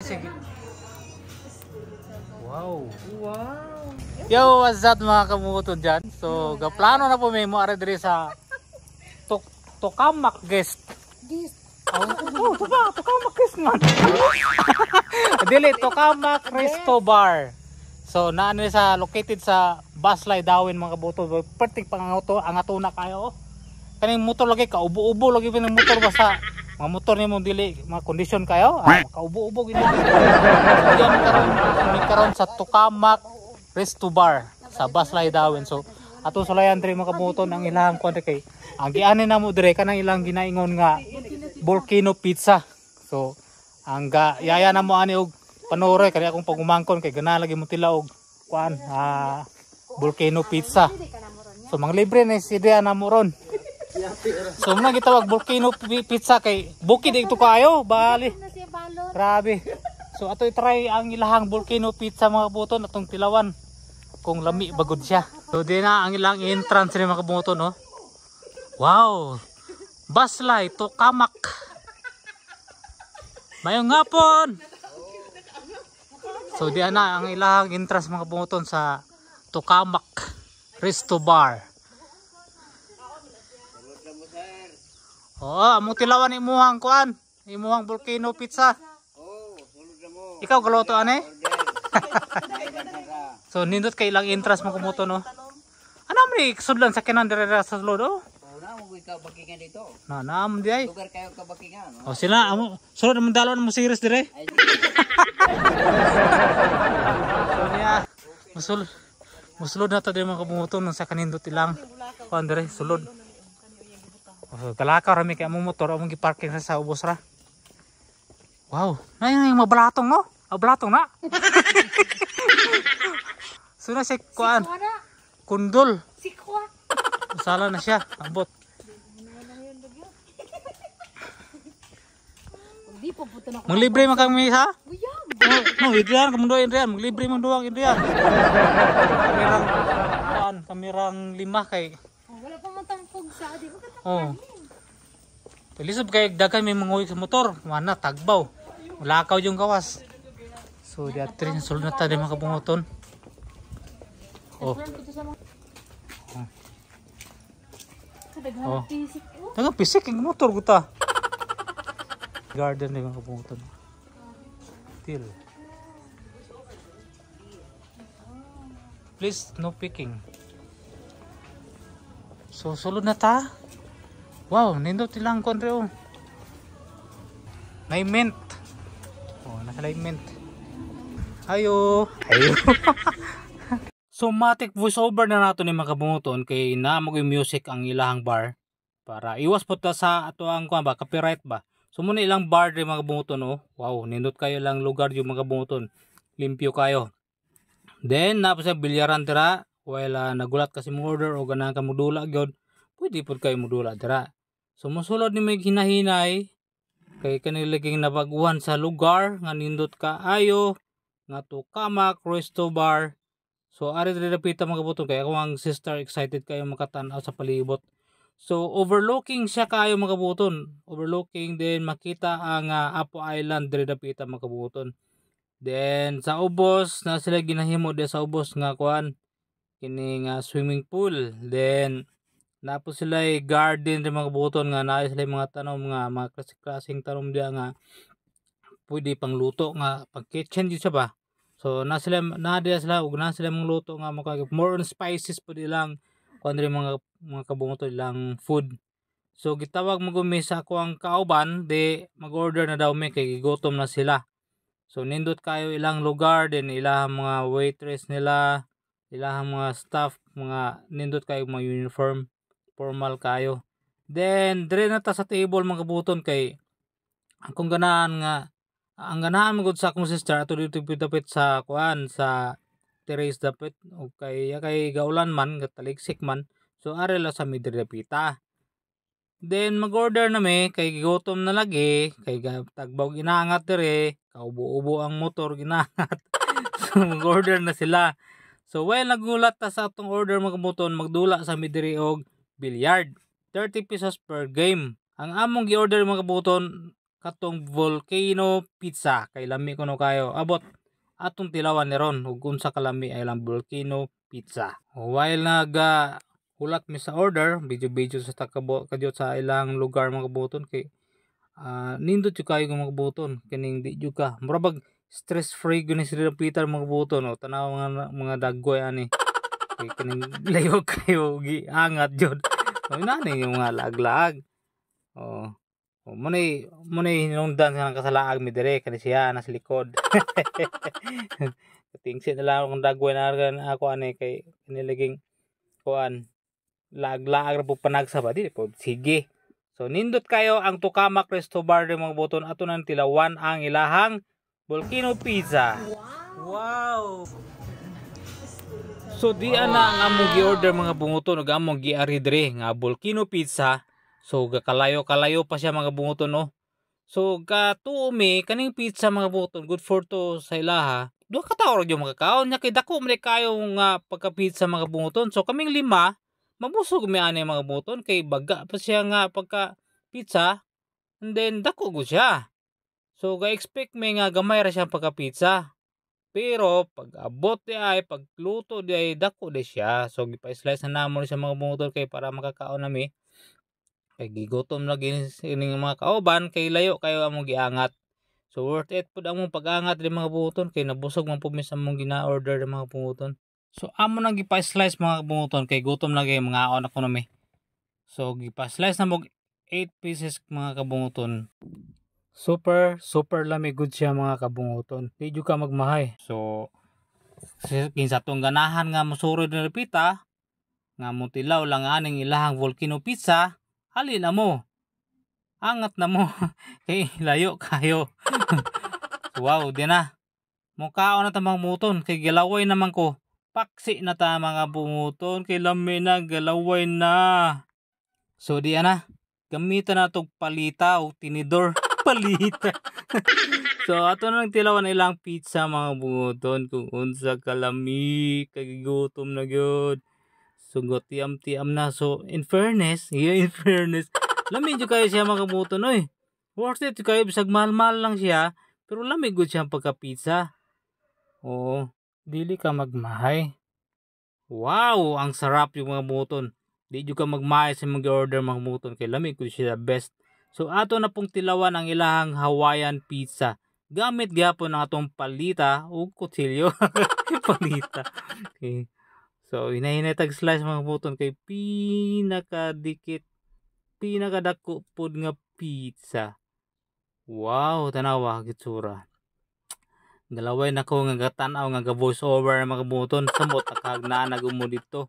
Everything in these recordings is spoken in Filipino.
sige. Wow. Wow. Yo, what's up mga kamuton dyan? So, gaplano na po may mo ara diri sa Tokamak guest. Tokamak guest man. Dili, Tokamak Resto Bar. So, naano sa located sa Baslay Dawin mga kabuton. Pertik pangangato ang atuna kayo. Kaning motor lagi ka ubo-ubo lagi pinang motor basta mga motor niyo mong dili mga kondisyon kayo kaubo-ubo gini. Diyan karon sa Tokamak Resto Bar sa Baslay Dawin. So ato sulayan diri mga kabuton ang ilahang konti kay ang giani na mo dire kanang ilang ginaingon nga volcano pizza. So ang yaya na mo ani og panore kaya akong pagumangkon kay gana lagi mo tilaog kuan volcano pizza. So mga libre na si Dia na mo ron. So muna gitawag volcano pizza kay bukid dito kayo bali. Grabe. So ato i-try ang ilahang volcano pizza mga kabuton atong tilawan kung lami bagod siya. So di na ang ilang entrance ni mga kabuton no. Wow. Baslay Tokamak. Mayong hapon. So di na ang ilang entrance mga kabuton sa Tokamak Resto Bar. Oo, among tilawan imuhang kuan, imuhang volcano pizza. Oo, sulod na mo. Ikaw galoto ane? So nindot kay ilang interest mo kumuto no. Ano man sudlan sa kinan dire sa sulod oh. Oh, na mo ikaw bakingan dito. Na naam di ay. Lugar kayo ka bakingan. Oh sila amo sulod man dalon mo series dire. So niya musulod na ta dire mga kumuto sa kanindot ilang kuan dire sulod. Kalakaw rami kay among motor among giparking sa ubos ra. Wow, na yung mabalatong no? Balatong na. Suna si kuan. Kundol. Sikwa. Usala na siya, abot. Mang libre man kami ha? No, Adrian kamu doa Adrian, mang libre man doang Adrian. Kamerang 5 kay. Wala pa man tangkog sa adi. Oh. Lisod kay dagan may manguwi sa motor, mana tagbaw. Lakaw yung gawas. So diatri sulod na ta di makabungoton. Oh. Oh. Dagang pisik ang motor ko ta. Garden di makabungoton. Till. Please no picking. So sulod na ta. Wow, nindot ilang kontre oh. May mint. Oh, nakalay mint. Ayo. Ayo. So matic voiceover na nato ni makabungoton kay naamog yung music ang ilahang bar para iwas po ta sa ato ang kuan ba copyright ba. So muna ilang bar di makabungoton oh. Wow, nindot kayo lang lugar yung makabungoton. Limpyo kayo. Then napos sa bilyaran dira while nagulat kasi mo order o ganahan ka modula gyud. Pwede pud kayo modula dira. So mosulod ni may hinahinay kay kanilaging nabaguhan sa lugar nga nindot kaayo nga Tokamak Resto Bar. So ari diri dapita mga kabuton kay ako ang sister excited kayo makatan-aw sa palibot. So overlooking siya kayo mga kabuton. Overlooking din makita ang Apo Island diri dapita mga kabuton. Then sa ubos na sila ginahimo di sa ubos nga kuan kini nga swimming pool. Then napo sila garden rin mga buton nga naay sila mga tanom nga mga klaseng tanom dia nga pwede pang luto nga pang kitchen di siya ba. So na sila sila ug na sila mga luto nga more on spices pud ilang kuan rin mga kabungoton ilang food. So gitawag mo gumi sa ako ang kauban di mag-order na daw mi kay gigotom na sila. So nindot kayo ilang lugar din ilang mga waitress nila, ilang mga staff, mga nindot kayo mga uniform. Formal kayo. Then dire na ta sa table mga kabuton kay kung ganahan nga ang ganahan magud sa akong sister ato dito dapit sa kuan sa terrace dapit o kay gaulan man gataligsik man. So are la sa midrepita. Then mag-order na mi kay gigotom na lagi kay tagbaw ginaangat dire, kaubo-ubo ang motor ginaangat. So mag-order na sila. So while nagulat ta sa atong order mga kabuton magdula sa midiri og billiard. 30 pesos per game. Ang among gi-order mga kabuton katong volcano pizza kay lami kuno kayo. Abot atong tilawan ni ron ug unsa kalami ay lang volcano pizza. While hulat mi sa order, video sa takabo kadyo sa ilang lugar mga kabuton kay nindot yung kayo mga kabuton kining di jud ka murabag stress free gani sila Peter mga kabuton o tanaw mga daggoy ani kay kining layo kayo giangat jud o inani yung mga laag-laag o munay hinungdan sa kasalaag mi dire kani siya nasa likod tingsi na lang kung daggoy na ako ani kay nilaging kuan laag-laag ra po panagsa ba di po sige. So nindot kayo ang Tukamak Resto Bar mga boton ato nang tilawan ang ilahang volcano pizza. Wow. So di ana ang among gi-order mga bunguton ug among gi-ari dire nga volcano pizza. So kalayo pa siya mga bunguton no. So katuumi kaning pizza mga bunguton good for to sa ilaha. Duha ka tawo ra gyud makakaon nya kay dako man kayo nga pagka pizza mga bunguton. So kaming lima mabusog mi ani mga buton kay baga pa siya nga pagka pizza and then dako go siya. So ga-expect mi nga gamay ra siya pagka pizza. Pero pag abot di ay pagluto di ay dako di siya. So gipa-slice na namon siya mga buton kay para makakaon nami. Kay gigutom lagi ning mga kauban kay layo kayo among giangat. So worth it pud among pag-angat di mga buton kay nabusog man pud mi sa among gina-order mga buton. So amo nang gipa-slice mga kabuton kay gutom lagi mga aon ako nami. So gipa-slice na mo 8 pieces mga kabunguton. Super lami good siya mga kabunguton. Di jud ka magmahay. So kinsa tong ganahan nga mosurod ni Pita nga mutilaw lang aning ilahang volcano pizza, halin na mo. Angat na mo kay layo kayo. Wow, di na. Mukaon na ta mga muton kay gilaway naman ko. Paksi na ta mga bunguton kay lami na galaway na. So di ana gamitan na tog palita o tinidor palita. So ato na lang tilawan ilang pizza mga bunguton kung unsa kalami kay gutom na gyud. Sugot tiam na. So in fairness lami jud kayo siya mga bunguton oy. Worth it kayo bisag mahal-mahal lang siya pero lami gud siya pagka pizza. Oo. Dili ka magmahay. Wow, ang sarap yung mga buton. Di jud ka magmahay sa mga order mga buton kay lamig ko siya best. So ato na pong tilawan ang ilahang Hawaiian pizza. Gamit gyapon ang atong palita o kutsilyo. Palita. Okay. So hinahinay tag slice mga buton kay pinakadako pod nga pizza. Wow, tanawa gitsura. Galaway na ko nga gatanaw nga voice over mga buton samot nakagnaan mo dito.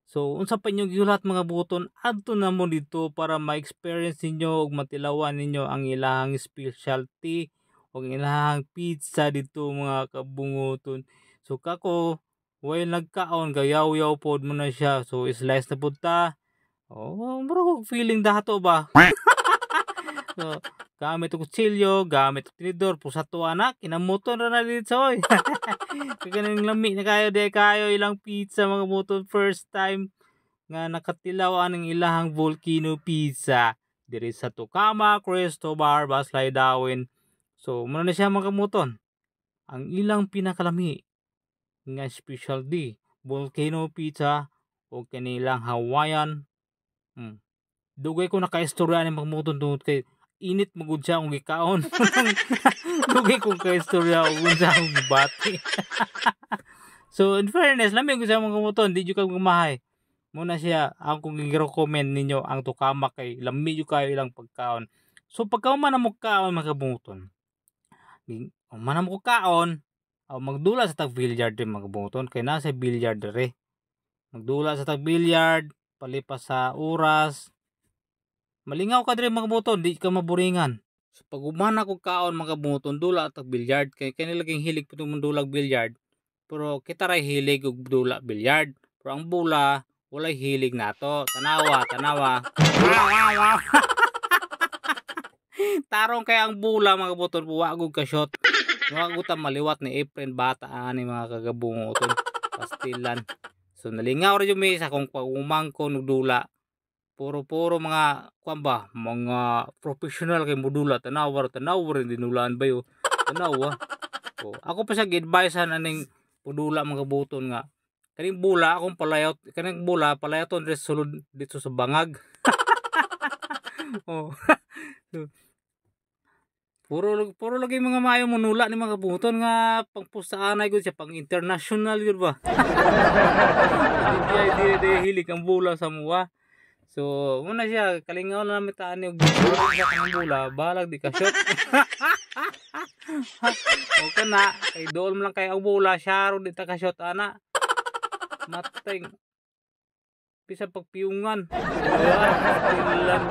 So unsa pa inyo giulat mga buton adto na mo dito para ma-experience ninyo ug matilawan ninyo ang ilahang specialty ug ilahang pizza dito mga kabunguton. So kako way nagkaon gayaw-yaw pod mo na siya. So slice na pud ta. Oh, mura feeling dato ba? So, gamit og kutsilyo, gamit og tinidor, pusato anak, kinamuton ra na dito oy. Kaganing lami na kayo de kayo ilang pizza mga buton first time nga nakatilaw aning ilahang volcano pizza diri sa Tukamak Resto Bar, Baslay Dawin. So, muna na siya mga kamuton. Ang ilang pinakalami nga specialty, volcano pizza o kanilang Hawaiian. Dugay ko nakaistorya ni mga kamuton tungod kay init magud siya kung gikaon. Dugay kong kaistorya kung unsa akong gibati. So in fairness, lamig ko sa mga kamuton, di jud ka gumahay. Muna siya ang kung gi-recommend ninyo ang Tukamak kay lamig jud kayo ilang pagkaon. So pagka man mo kaon mga kamuton. Man mo kaon, magdula sa tag billiard din mga kamuton kay nasa billiard dire. Magdula sa tag billiard, palipas sa oras. Malingaw ka dire mga buton, di ka maburingan. So pag umana ko kaon mga buton, dula at billiard kay kanilaging hilig pud mandulag billiard. Pero kita ray hilig og dula billiard. Pero ang bula walay hilig nato. Tanawa. Tarong kay ang bula mga buton, wag og ka shot. Wag ta maliwat ni Efren bata ani mga kagabungoton. Pastilan. So nalingaw ra jud mi sa kung pagumangko og dula. puro mga kuan ba, mga professional kay modula tanawar rin dinulaan ba yo. Tanawa. Oh, ako pa sa gi-advisean aning modula mga kabuton nga kaning bula akong palayot kaning bula palayoton dito sulod dito sa bangag. Oh. Puro lagi mga mayo manula ni mga kabuton nga pangpustaanay gud siya pang international gud ba. Di hilig ang bula sa muwa. So, muna siya, kalingaw na namin taan yung bula, balag di ka shot. Okay na, kay doon mo lang kayo ang bula, syaro di ta ka shot, ana. Mateng. Bisa pagpiyungan. Ilan.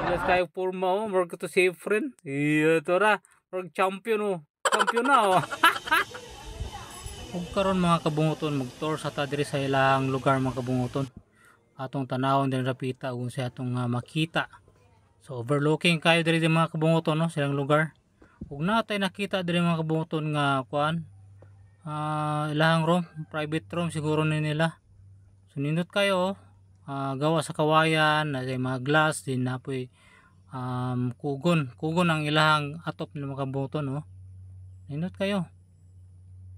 Ilas kayo forma, oh, morg to save friend. Iya, to ra. Morg champion, oh. Champion na, oh. Huwag karon mga kabunguton, mag-tour sa ta diri sa ilang lugar mga kabunguton. Atong tanawon din rapita kung sa atong makita. So overlooking kayo diri mga kabunguton no silang lugar. Ug natay nakita diri mga kabunguton nga kuan ilahang room, private room siguro ni nila. So nindot kayo gawa sa kawayan na mga glass din napoy kugon ang ilahang atop ni mga kabunguton no. Nindot kayo.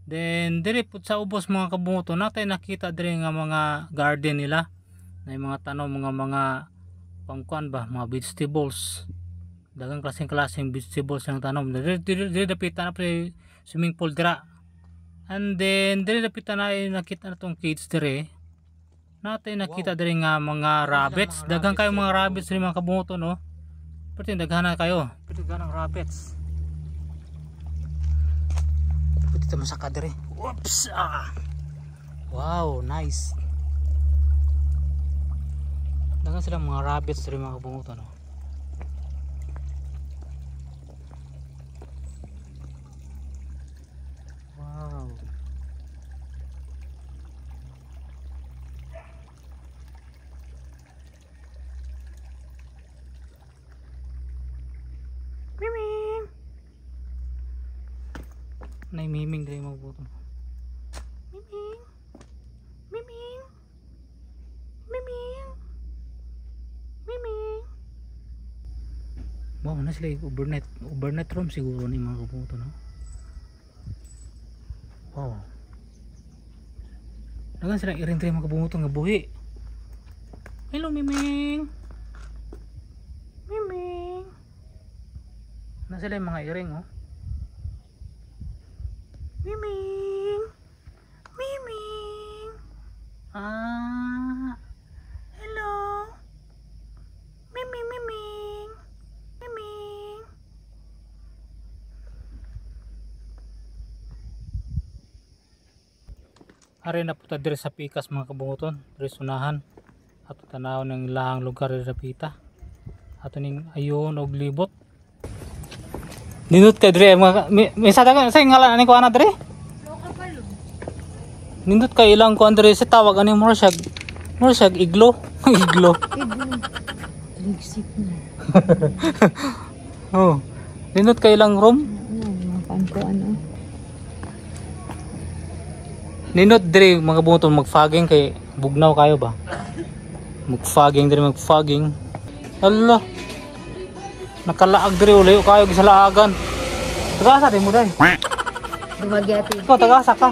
Then diri pud sa ubos mga kabunguton natay nakita diri nga mga garden nila. Na mga tanom mga pangkuan ba mga vegetables dagang klaseng vegetables ang tanom diri dapitan na pre swimming pool dira and then diri dapitan na nakita na tong kids diri natin nakita diri nga mga rabbits dagang kayo mga rabbits diri mga kabunguton no pati daghan kayo pati daghan ang rabbits pati ta masaka diri whoops wow nice. Dagan sila mga rabbits rin mga kabunguton no? Wow. Miming. Naimiming rin mga kabunguton. Miming. Miming. Miming. Wow, na sila overnight room siguro ni mga kaputo no. Wow. Dagan sila iring-iring mga kaputo nga buhi. Hello Miming. Miming. Na sila yung mga iring oh. Miming. Miming. Hello. Miming. Ari na puta diri sa pikas mga kabunguton, diri sunahan. Ato tanaw ng ilang lugar diri sa pita. Ato ning ayon og libot. Nindot kay diri mga misa dagan sa ngalan ani ko ana diri? Lokapalo. Nindot kay ilang ko diri sa tawag ani mo siya iglo. Iglo. Ligsip na. Oh. Nindot kay ilang room? Ano? Nindot diri mga kabunguton magfaging kay bugnaw kayo ba? Magfaging. Allah. Nakalaag diri uli kayo gisalaagan. Tagasa di mo dai. Dumagyati. Ko tagasa ka.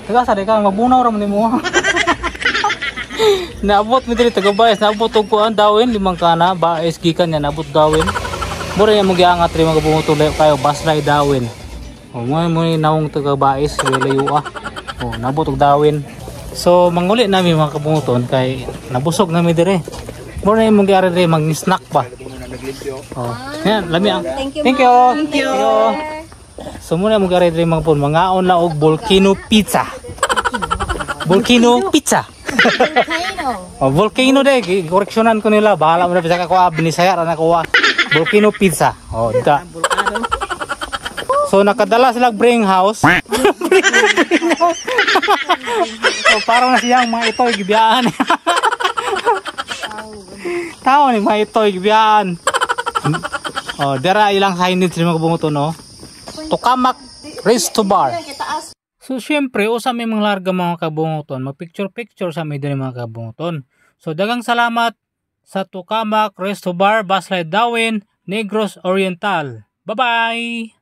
Tagasa di ka mabunaw ra man nimo. Naabot mi diri tagabayas, naabot og kuan dawin limang kana ba gikan niya naabot dawin. Mura niya mo giangat ri mga kabunguton kayo basray dawin. O mo nawong tagabayas layo oh, nabot og dawin. So manguli nami mga kabunguton kay nabusog nami dire. Mura na imong giari dire mag-snack pa. Oh. Yan, lami ang. Thank you. So muna imong giari dire mga pun mangaon la og volcano pizza. Volcano. Oh, volcano de koreksyonan ko nila bahala mo na bisa ka ko binisaya ra na ko. Volcano pizza. Oh, da. So nakadala sila bring house. So parang na siyang mga ito'y gibiyaan. Tao ni mga ito'y gibiyaan. Oh, dera ilang kainit sila mga bumuto no. Tokamak Resto Bar. So syempre usa may mga larga mga kabunguton, magpicture sa may diri mga kabunguton. So dagang salamat sa Tucamak Resto Bar, Baslay Dawin, Negros Oriental. Bye-bye!